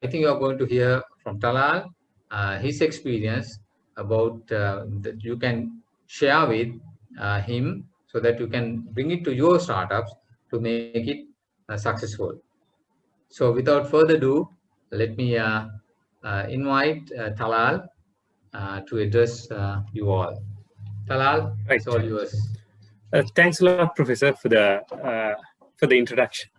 I think you are going to hear from Talal, his experience about that you can share with him so that you can bring it to your startups to make it successful. So without further ado, let me invite Talal to address you all. Talal, Right. it's all yours. Thanks a lot, Professor, for the introduction.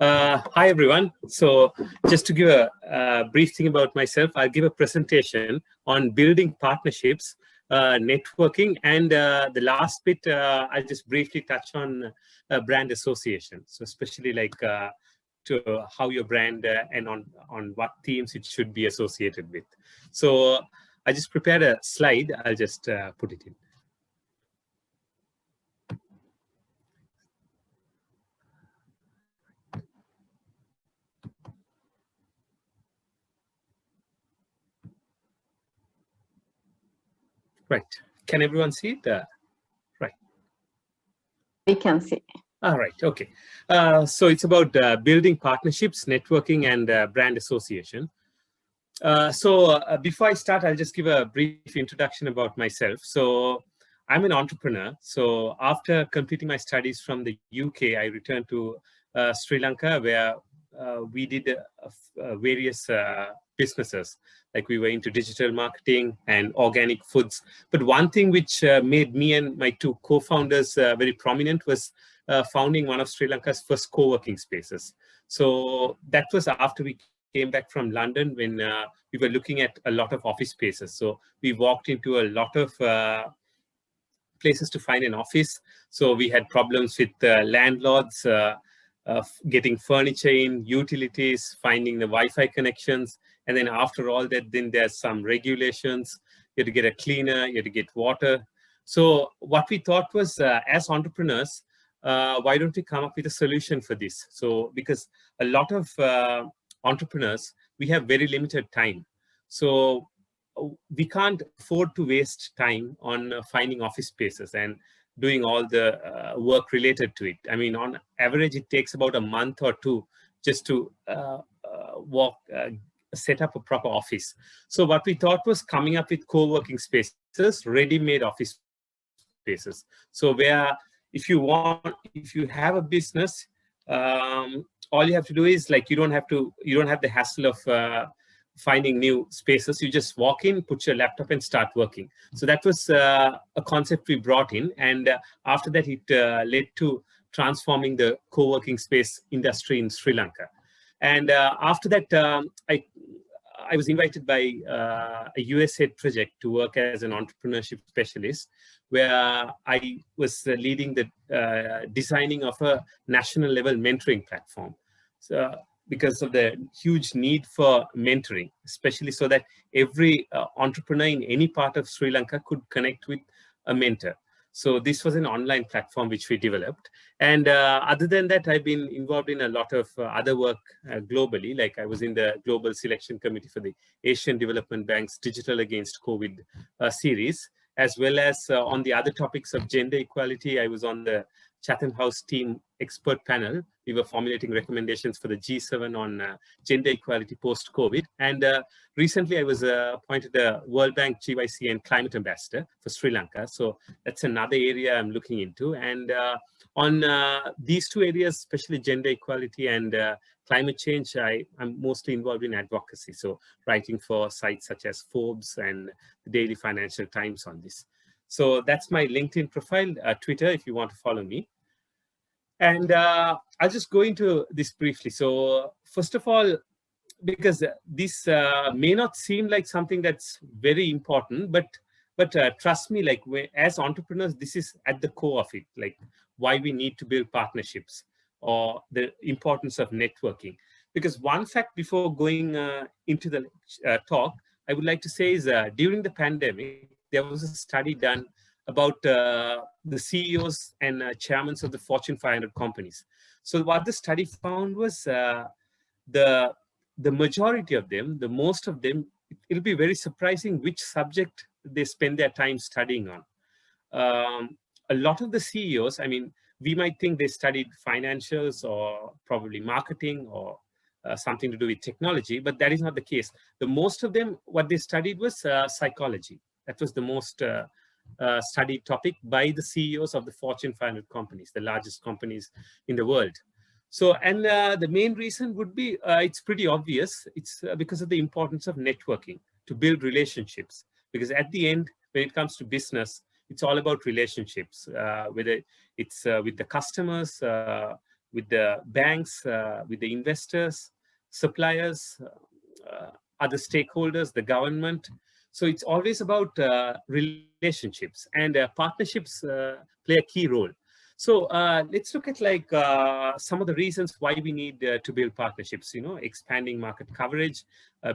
Hi, everyone. So just to give a brief thing about myself, I'll give a presentation on building partnerships, networking, and the last bit, I'll just briefly touch on brand association. So especially like to how your brand and on what themes it should be associated with. So I just prepared a slide. I'll just put it in. Right. Can everyone see it? Right. We can see. All right. Okay. So it's about building partnerships, networking, and brand association. Before I start, I'll just give a brief introduction about myself. So I'm an entrepreneur. So after completing my studies from the UK, I returned to Sri Lanka, where we did various businesses. Like we were into digital marketing and organic foods. But one thing which made me and my two co-founders very prominent was founding one of Sri Lanka's first co-working spaces. So that was after we came back from London when we were looking at a lot of office spaces. So we walked into a lot of places to find an office. So we had problems with landlords, getting furniture in, utilities, finding the Wi-Fi connections. And then after all that, then there's some regulations. You have to get a cleaner, you have to get water. So what we thought was, as entrepreneurs, why don't we come up with a solution for this? So because a lot of entrepreneurs, we have very limited time. So we can't afford to waste time on finding office spaces and doing all the work related to it. I mean, on average, it takes about a month or two just to set up a proper office. So what we thought was coming up with co-working spaces, ready-made office spaces. So where if you have a business, all you have to do is like you don't have the hassle of finding new spaces. You just walk in, put your laptop, and start working. So that was a concept we brought in, and after that, it led to transforming the co-working space industry in Sri Lanka. And after that, I was invited by a US-head project to work as an entrepreneurship specialist, where I was leading the designing of a national level mentoring platform. So, because of the huge need for mentoring, especially so that every entrepreneur in any part of Sri Lanka could connect with a mentor. So this was an online platform which we developed. And other than that, I've been involved in a lot of other work globally. Like I was in the Global Selection Committee for the Asian Development Bank's Digital Against COVID series, as well as on the other topics of gender equality. I was on the Chatham House team expert panel. We were formulating recommendations for the G7 on gender equality post-COVID. And recently I was appointed a World Bank GYC and climate ambassador for Sri Lanka. So that's another area I'm looking into. And on these two areas, especially gender equality and climate change, I'm mostly involved in advocacy. So writing for sites such as Forbes and the Daily Financial Times on this. So that's my LinkedIn profile, Twitter, if you want to follow me. And I'll just go into this briefly. So first of all, because this may not seem like something that's very important, but trust me, like as entrepreneurs, this is at the core of it, like why we need to build partnerships or the importance of networking. Because one fact before going into the talk, I would like to say is during the pandemic, there was a study done about the CEOs and chairmen of the Fortune 500 companies. So what the study found was the majority of them, the most of them, it'll be very surprising which subject they spend their time studying on. A lot of the CEOs, I mean, we might think they studied financials or probably marketing or something to do with technology, but that is not the case. The most of them, what they studied was psychology. That was the most studied topic by the CEOs of the Fortune 500 companies, the largest companies in the world. So, and the main reason would be, it's pretty obvious. It's because of the importance of networking to build relationships. Because at the end, when it comes to business, it's all about relationships, whether it's with the customers, with the banks, with the investors, suppliers, other stakeholders, the government. So it's always about relationships, and partnerships play a key role. So let's look at like some of the reasons why we need to build partnerships, you know, expanding market coverage,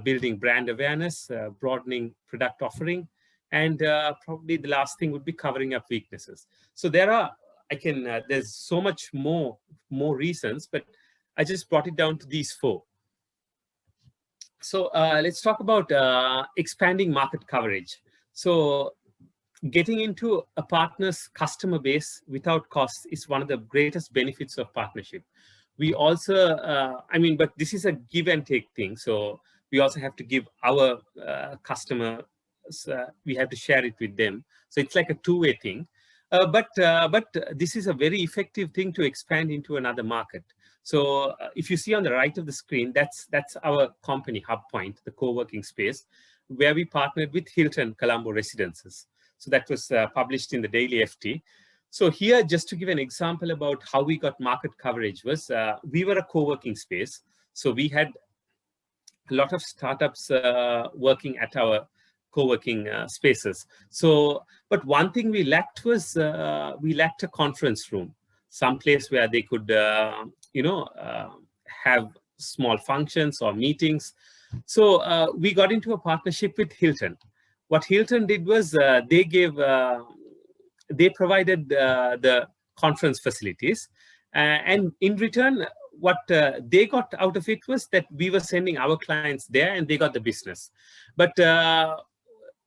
building brand awareness, broadening product offering, and probably the last thing would be covering up weaknesses. So there are, there's so much more reasons, but I just brought it down to these 4. So let's talk about expanding market coverage. So getting into a partner's customer base without costs is one of the greatest benefits of partnership. We also, but this is a give and take thing. So we also have to give our customers, we have to share it with them. So it's like a two-way thing. But this is a very effective thing to expand into another market. So if you see on the right of the screen, that's our company, HubPoint, the co-working space, where we partnered with Hilton Colombo Residences. So that was published in the Daily FT. So here, just to give an example about how we got market coverage was, we were a co-working space. So we had a lot of startups working at our co-working spaces. So, but one thing we lacked was, we lacked a conference room, some place where they could, have small functions or meetings. So we got into a partnership with Hilton. What Hilton did was they provided the conference facilities, and in return, what they got out of it was that we were sending our clients there, and they got the business. But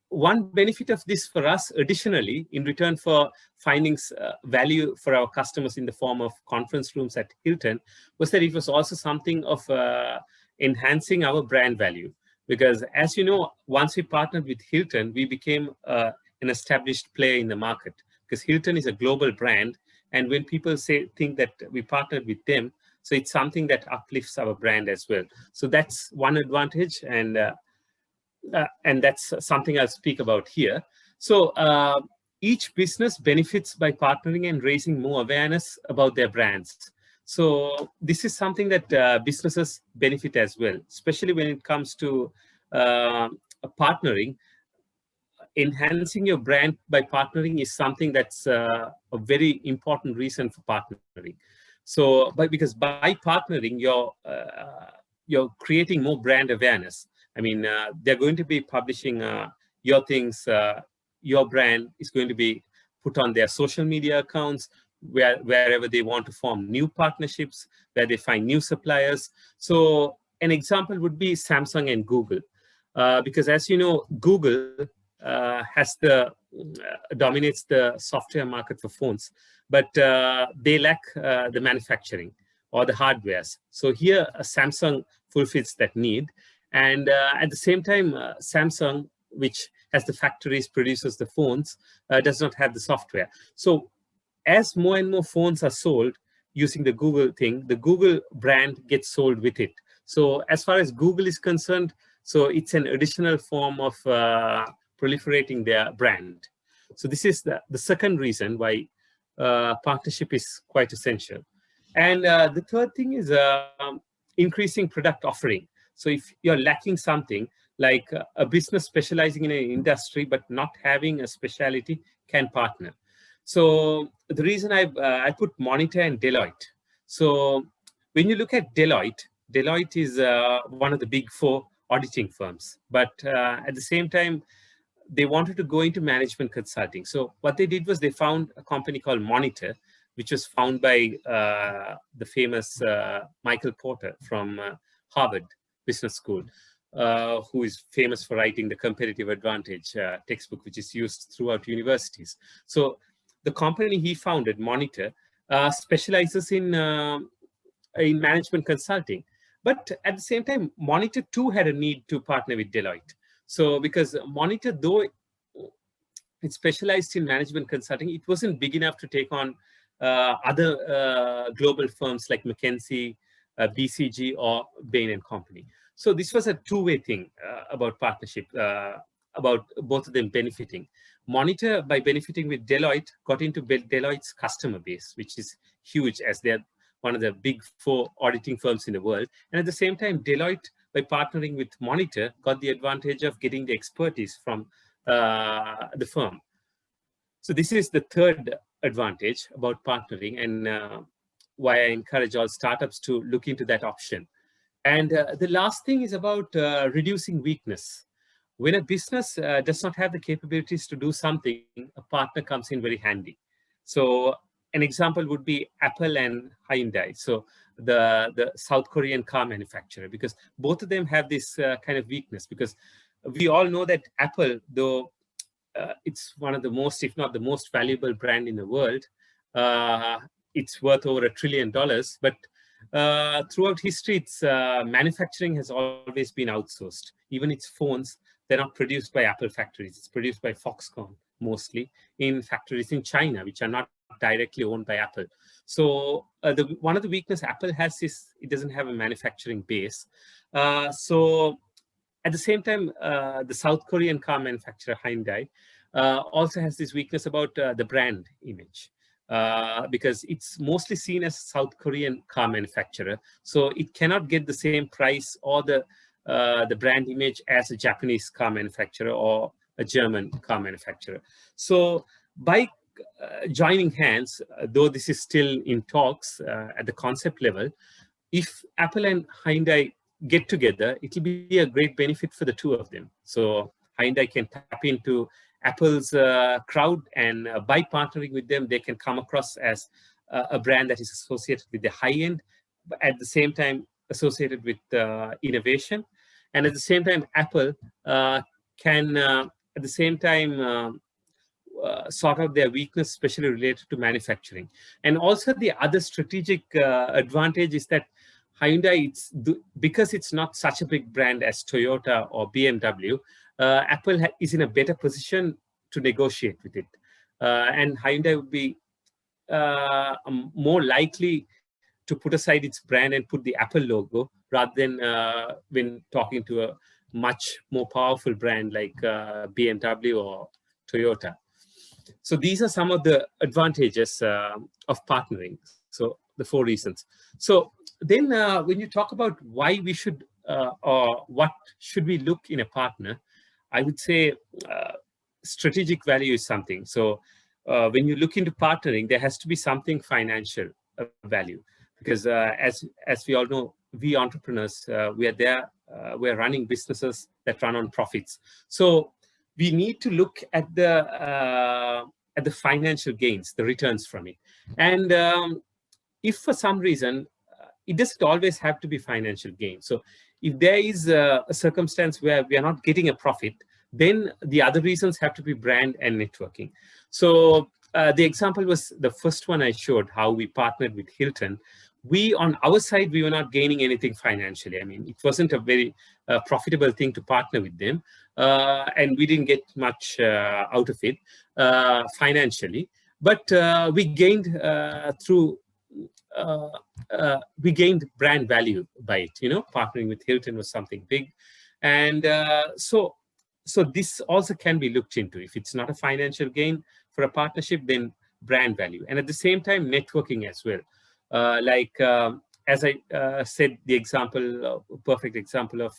one benefit of this for us, additionally, in return for finding value for our customers in the form of conference rooms at Hilton, was that it was also something of enhancing our brand value. Because as you know, once we partnered with Hilton, we became an established player in the market, because Hilton is a global brand. And when people think that we partnered with them, so it's something that uplifts our brand as well. So that's one advantage, and that's something I'll speak about here. So each business benefits by partnering and raising more awareness about their brands. So this is something that businesses benefit as well, especially when it comes to partnering. Enhancing your brand by partnering is something that's a very important reason for partnering. So, because by partnering, you're creating more brand awareness. I mean, they're going to be publishing your things. Your brand is going to be put on their social media accounts, wherever they want to form new partnerships, where they find new suppliers. So an example would be Samsung and Google, because as you know, Google dominates the software market for phones, but they lack the manufacturing or the hardwares. So here, Samsung fulfills that need. And at the same time, Samsung, which has the factories, produces the phones, does not have the software. So as more and more phones are sold using the Google thing, the Google brand gets sold with it. So as far as Google is concerned, so it's an additional form of proliferating their brand. So this is the second reason why partnership is quite essential. And the third thing is increasing product offering. So if you're lacking something, like a business specializing in an industry but not having a specialty can partner. So the reason I put Monitor and Deloitte. So when you look at Deloitte is one of the big 4 auditing firms. But at the same time, they wanted to go into management consulting. So what they did was they found a company called Monitor, which was founded by the famous Michael Porter from Harvard Business School, who is famous for writing the Competitive Advantage textbook, which is used throughout universities. So the company he founded, Monitor, specializes in management consulting. But at the same time, Monitor too had a need to partner with Deloitte. So because Monitor, though it specialized in management consulting, it wasn't big enough to take on other global firms like McKinsey, BCG, or Bain and Company. So this was a two-way thing about partnership, about both of them benefiting. Monitor, by benefiting with Deloitte, got into Deloitte's customer base, which is huge, as they're one of the big 4 auditing firms in the world. And at the same time, Deloitte, by partnering with Monitor, got the advantage of getting the expertise from the firm. So this is the third advantage about partnering, and why I encourage all startups to look into that option. And the last thing is about reducing weakness. When a business does not have the capabilities to do something, a partner comes in very handy. So an example would be Apple and Hyundai. So the South Korean car manufacturer, because both of them have this kind of weakness, because we all know that Apple, though it's one of the most, if not the most valuable brand in the world, it's worth over $1 trillion, but throughout history, its manufacturing has always been outsourced. Even its phones, they're not produced by Apple factories. It's produced by Foxconn, mostly, in factories in China, which are not directly owned by Apple. So one of the weaknesses Apple has is it doesn't have a manufacturing base. So at the same time, the South Korean car manufacturer Hyundai also has this weakness about the brand image. Because it's mostly seen as a South Korean car manufacturer, so it cannot get the same price or the brand image as a Japanese car manufacturer or a German car manufacturer. So by joining hands, though this is still in talks at the concept level, if Apple and Hyundai get together, it will be a great benefit for the two of them. So Hyundai can tap into Apple's crowd, and by partnering with them, they can come across as a brand that is associated with the high end, but at the same time associated with innovation. And at the same time, Apple can, at the same time, sort out their weakness, especially related to manufacturing. And also the other strategic advantage is that Hyundai, because it's not such a big brand as Toyota or BMW, Apple is in a better position to negotiate with it. And Hyundai would be more likely to put aside its brand and put the Apple logo, rather than when talking to a much more powerful brand like BMW or Toyota. So these are some of the advantages of partnering. So the 4 reasons. So then when you talk about why we should or what should we look in a partner, I would say strategic value is something. So when you look into partnering, there has to be something financial value, because as we all know, we entrepreneurs, we are there, we're running businesses that run on profits. So we need to look at the financial gains, the returns from it. And if for some reason, it doesn't always have to be financial gain. So if there is a circumstance where we are not getting a profit, then the other reasons have to be brand and networking. So the example was the first one I showed, how we partnered with Hilton. We, on our side, we were not gaining anything financially. I mean, it wasn't a very profitable thing to partner with them. And we didn't get much out of it financially. But we gained we gained brand value by it. You know, partnering with Hilton was something big. And so this also can be looked into. If it's not a financial gain for a partnership, then brand value. And at the same time, networking as well. As I said, the example, perfect example of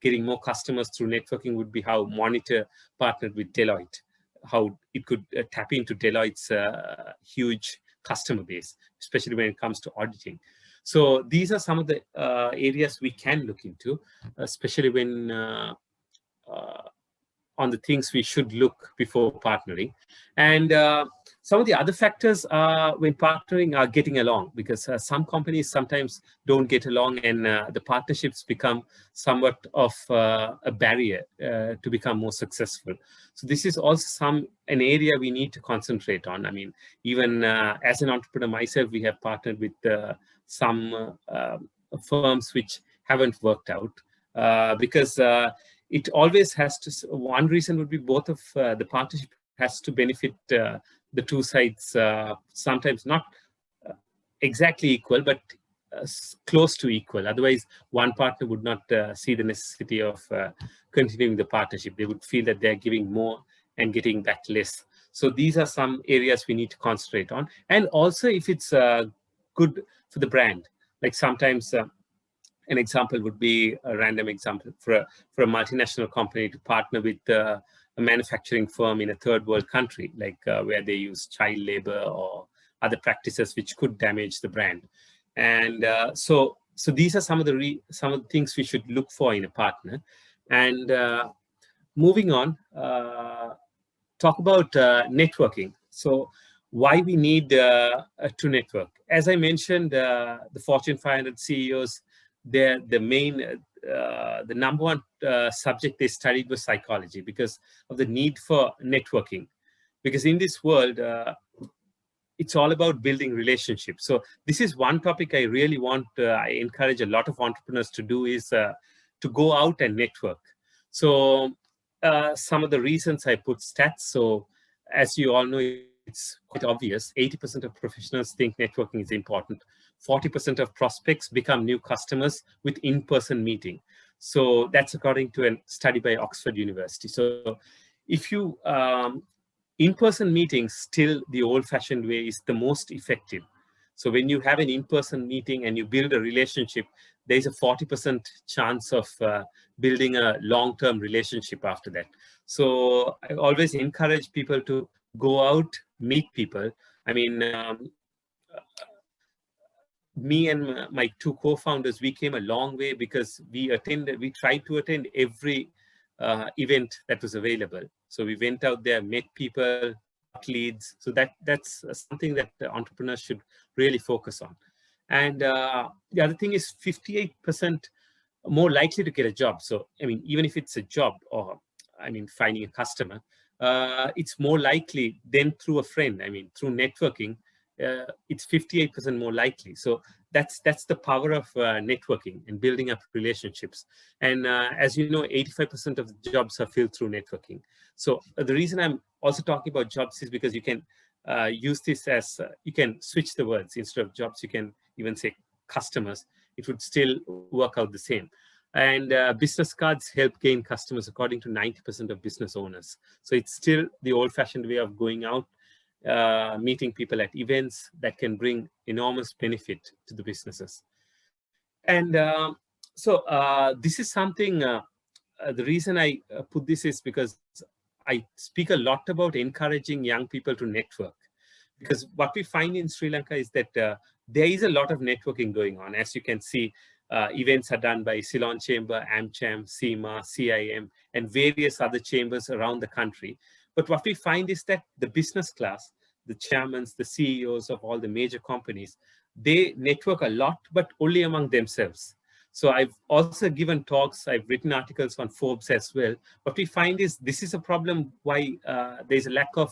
getting more customers through networking would be how Monitor partnered with Deloitte, how it could tap into Deloitte's huge customer base, especially when it comes to auditing. So these are some of the areas we can look into, especially when on the things we should look before partnering. And some of the other factors when partnering are getting along, because some companies sometimes don't get along, and the partnerships become somewhat of a barrier to become more successful. So this is also an area we need to concentrate on. I mean, even as an entrepreneur myself, we have partnered with some firms which haven't worked out because it always has to, one reason would be both of the partnership has to benefit the two sides, sometimes not exactly equal, but close to equal. Otherwise, one partner would not see the necessity of continuing the partnership. They would feel that they're giving more and getting back less. So these are some areas we need to concentrate on. And also if it's good for the brand, like sometimes an example would be a random example for a multinational company to partner with a manufacturing firm in a third world country, like where they use child labor or other practices which could damage the brand. And so these are some of the things we should look for in a partner. And moving on, talk about networking. So why we need to network. As I mentioned, the Fortune 500 CEOs, the number one subject they studied was psychology because of the need for networking. Because in this world, it's all about building relationships. So this is one topic I really want, I encourage a lot of entrepreneurs to do is to go out and network. So some of the reasons I put stats. So as you all know, it's quite obvious. 80% of professionals think networking is important. 40% of prospects become new customers with in-person meeting. So that's according to a study by Oxford University. So if you, in-person meetings, still the old-fashioned way is the most effective. So when you have an in-person meeting and you build a relationship, there's a 40% chance of building a long-term relationship after that. So I always encourage people to go out, meet people. I mean, me and my two co-founders, we came a long way because we tried to attend every event that was available. So we went out there, met people, got leads. So that's something that the entrepreneurs should really focus on. And the other thing is 58% more likely to get a job. So, I mean, even if it's a job or, I mean, finding a customer, it's more likely than through a friend. I mean, through networking, it's 58% more likely. So that's the power of networking and building up relationships. And as you know, 85% of the jobs are filled through networking. So the reason I'm also talking about jobs is because you can use this as, you can switch the words. Instead of jobs, you can even say customers. It would still work out the same. And business cards help gain customers according to 90% of business owners. So it's still the old-fashioned way of going out, meeting people at events that can bring enormous benefit to the businesses. And so this is something, the reason I put this is because I speak a lot about encouraging young people to network. Because what we find in Sri Lanka is that there is a lot of networking going on. As you can see, events are done by Ceylon Chamber, AmCham, SEMA, CIM, and various other chambers around the country. But what we find is that the business class, the chairmen, the CEOs of all the major companies, they network a lot, but only among themselves. So I've also given talks, I've written articles on Forbes as well. What we find is this is a problem why there's a lack of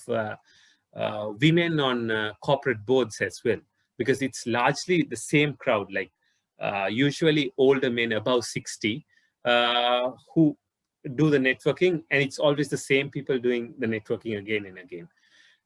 women on corporate boards as well, because it's largely the same crowd, like usually older men above 60 who do the networking, and it's always the same people doing the networking again and again.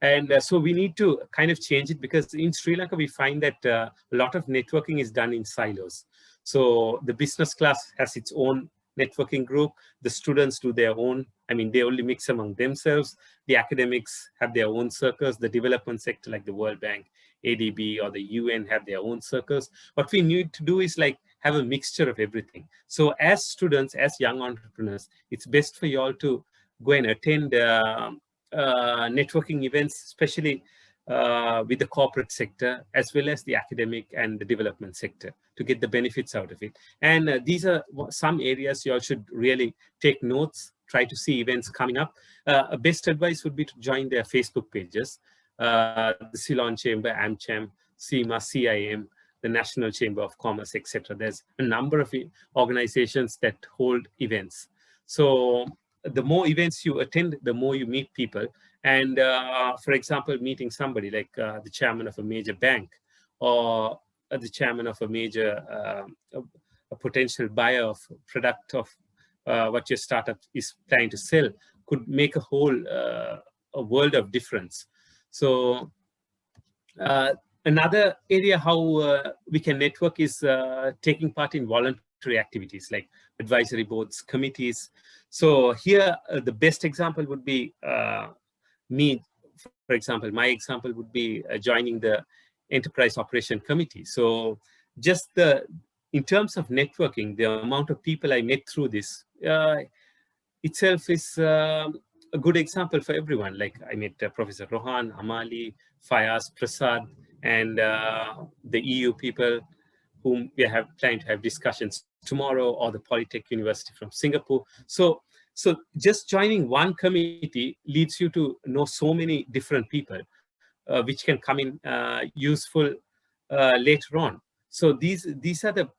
And so we need to kind of change it, because in Sri Lanka, we find that a lot of networking is done in silos. So the business class has its own networking group. The students do their own. I mean, they only mix among themselves. The academics have their own circles. The development sector, like the World Bank, ADB, or the UN, have their own circles. What we need to do is like have a mixture of everything. So as students, as young entrepreneurs, it's best for you all to go and attend networking events, especially with the corporate sector, as well as the academic and the development sector, to get the benefits out of it. And these are some areas you all should really take notes, try to see events coming up. A best advice would be to join their Facebook pages, the Ceylon Chamber, AmCham, SEMA, CIM, the National Chamber of Commerce, etc. There's a number of organizations that hold events. So the more events you attend, the more you meet people. And for example, meeting somebody like the chairman of a major bank, or the chairman of a major a potential buyer of product of what your startup is planning to sell could make a whole a world of difference. So another area how we can network is taking part in voluntary activities like advisory boards, committees. So here, the best example would be me. For example, my example would be joining the Enterprise Operation Committee. So just in terms of networking, the amount of people I met through this itself is a good example for everyone. Like I met Professor Rohan, Amali, Fayaz, Prasad, and the EU people whom we have planned to have discussions tomorrow, or the Polytech University from Singapore. So just joining one committee leads you to know so many different people, which can come in useful later on. So these are the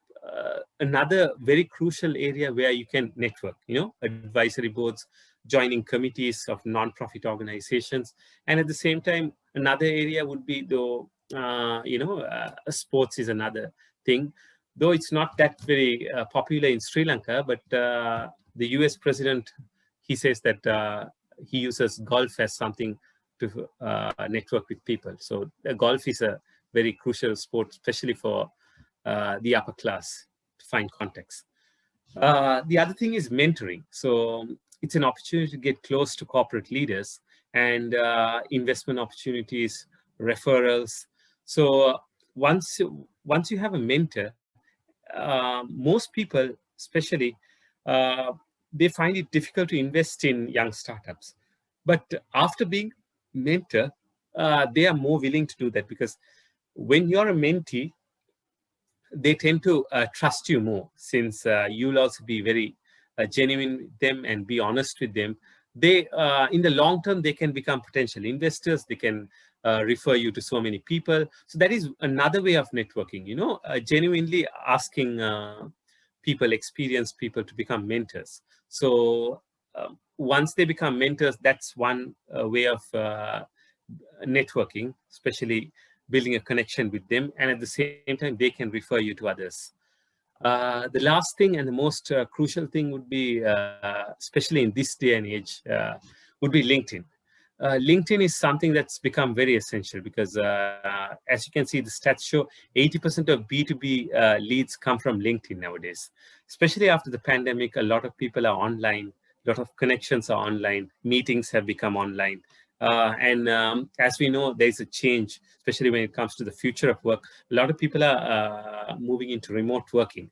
another very crucial area where you can network, advisory boards, joining committees of non-profit organizations. And at the same time, another area would be sports is another thing, though it's not that very popular in Sri Lanka, but the US president, he says that he uses golf as something to network with people. So golf is a very crucial sport, especially for the upper class, to find context. The other thing is mentoring. So it's an opportunity to get close to corporate leaders, and investment opportunities, referrals. So once you have a mentor, most people, especially, they find it difficult to invest in young startups. But after being mentor, they are more willing to do that, because when you're a mentee, they tend to trust you more, since you'll also be very genuine with them and be honest with them. They, in the long term, they can become potential investors. They can refer you to so many people. So that is another way of networking, genuinely asking people, experienced people, to become mentors. So once they become mentors, that's one way of networking, especially building a connection with them, and at the same time, they can refer you to others. The last thing and the most crucial thing would be, especially in this day and age, would be LinkedIn. LinkedIn is something that's become very essential, because as you can see, the stats show 80% of B2B leads come from LinkedIn nowadays. Especially after the pandemic, a lot of people are online, a lot of connections are online, meetings have become online. As we know, there's a change, especially when it comes to the future of work. A lot of people are moving into remote working.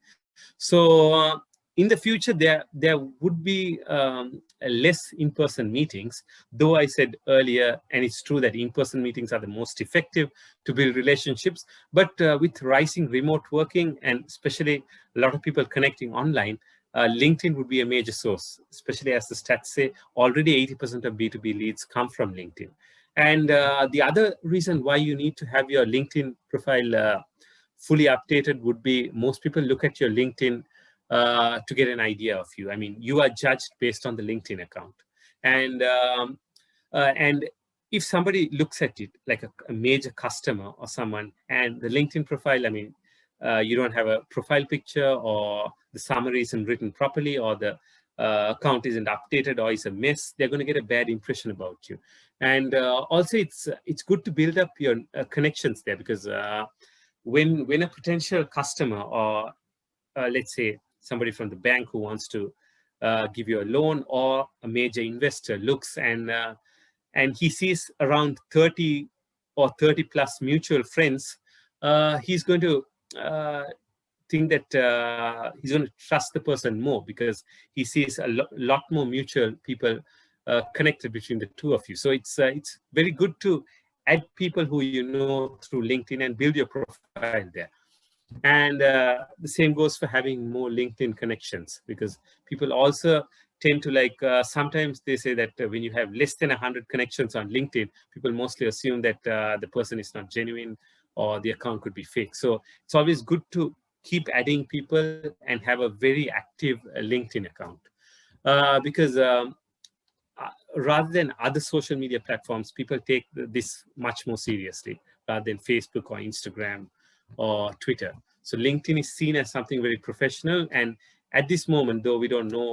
So in the future, there would be less in-person meetings, though I said earlier, and it's true that in-person meetings are the most effective to build relationships. But with rising remote working, and especially a lot of people connecting online, LinkedIn would be a major source, especially as the stats say, already 80% of B2B leads come from LinkedIn. And the other reason why you need to have your LinkedIn profile fully updated would be, most people look at your LinkedIn to get an idea of you. I mean, you are judged based on the LinkedIn account. And if somebody looks at it like a major customer or someone, and the LinkedIn profile, I mean, you don't have a profile picture, or the summary isn't written properly, or the account isn't updated, or it's a mess, they're going to get a bad impression about you. And also, it's good to build up your connections there, because when a potential customer, or let's say somebody from the bank who wants to give you a loan, or a major investor looks and he sees around 30 or 30 plus mutual friends, he's going to think that he's going to trust the person more, because he sees a lot more mutual people connected between the two of you. So it's very good to add people who you know through LinkedIn and build your profile there. And the same goes for having more LinkedIn connections, because people also tend to sometimes they say that when you have less than 100 connections on LinkedIn, people mostly assume that the person is not genuine, or the account could be fake. So it's always good to keep adding people and have a very active LinkedIn account, because rather than other social media platforms, people take this much more seriously, rather than Facebook or Instagram or Twitter. So LinkedIn is seen as something very professional. And at this moment, though we don't know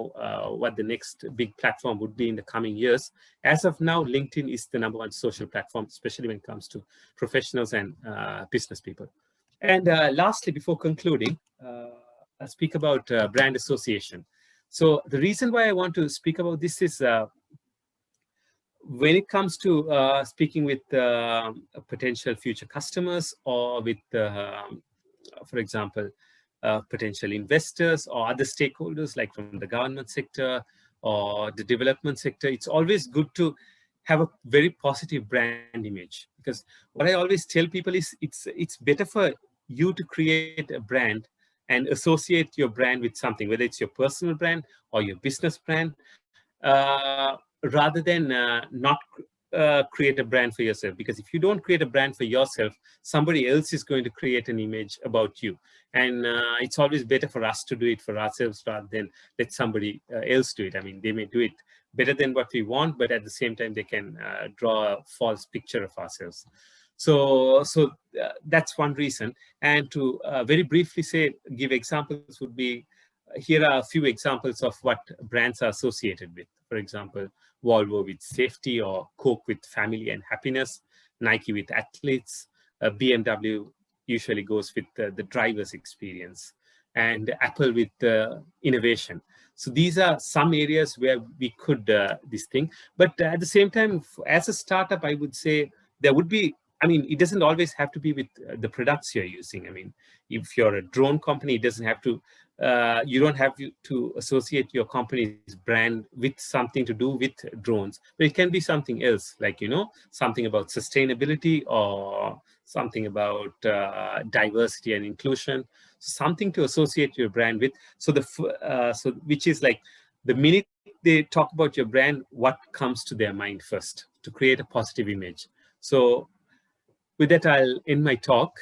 what the next big platform would be in the coming years, as of now, LinkedIn is the #1 social platform, especially when it comes to professionals and business people. And lastly, before concluding, I'll speak about brand association. So the reason why I want to speak about this is when it comes to speaking with potential future customers, or with, for example, potential investors or other stakeholders, like from the government sector or the development sector, it's always good to have a very positive brand image. Because what I always tell people is it's better for you to create a brand and associate your brand with something, whether it's your personal brand or your business brand, rather than not create a brand for yourself. Because if you don't create a brand for yourself, somebody else is going to create an image about you. And it's always better for us to do it for ourselves rather than let somebody else do it. I mean, they may do it better than what we want, but at the same time, they can draw a false picture of ourselves. So that's one reason. And to very briefly give examples would be, here are a few examples of what brands are associated with. For example, Volvo with safety, or Coke with family and happiness, Nike with athletes, BMW usually goes with the driver's experience, and Apple with innovation. So these are some areas where we could this thing. But at the same time, as a startup, I would say there would be, I mean, it doesn't always have to be with the products you're using. I mean, if you're a drone company, it doesn't have to, you don't have to associate your company's brand with something to do with drones, but it can be something else, like, something about sustainability, or something about diversity and inclusion, something to associate your brand with. So which is like, the minute they talk about your brand, what comes to their mind first to create a positive image. So with that, I'll end my talk.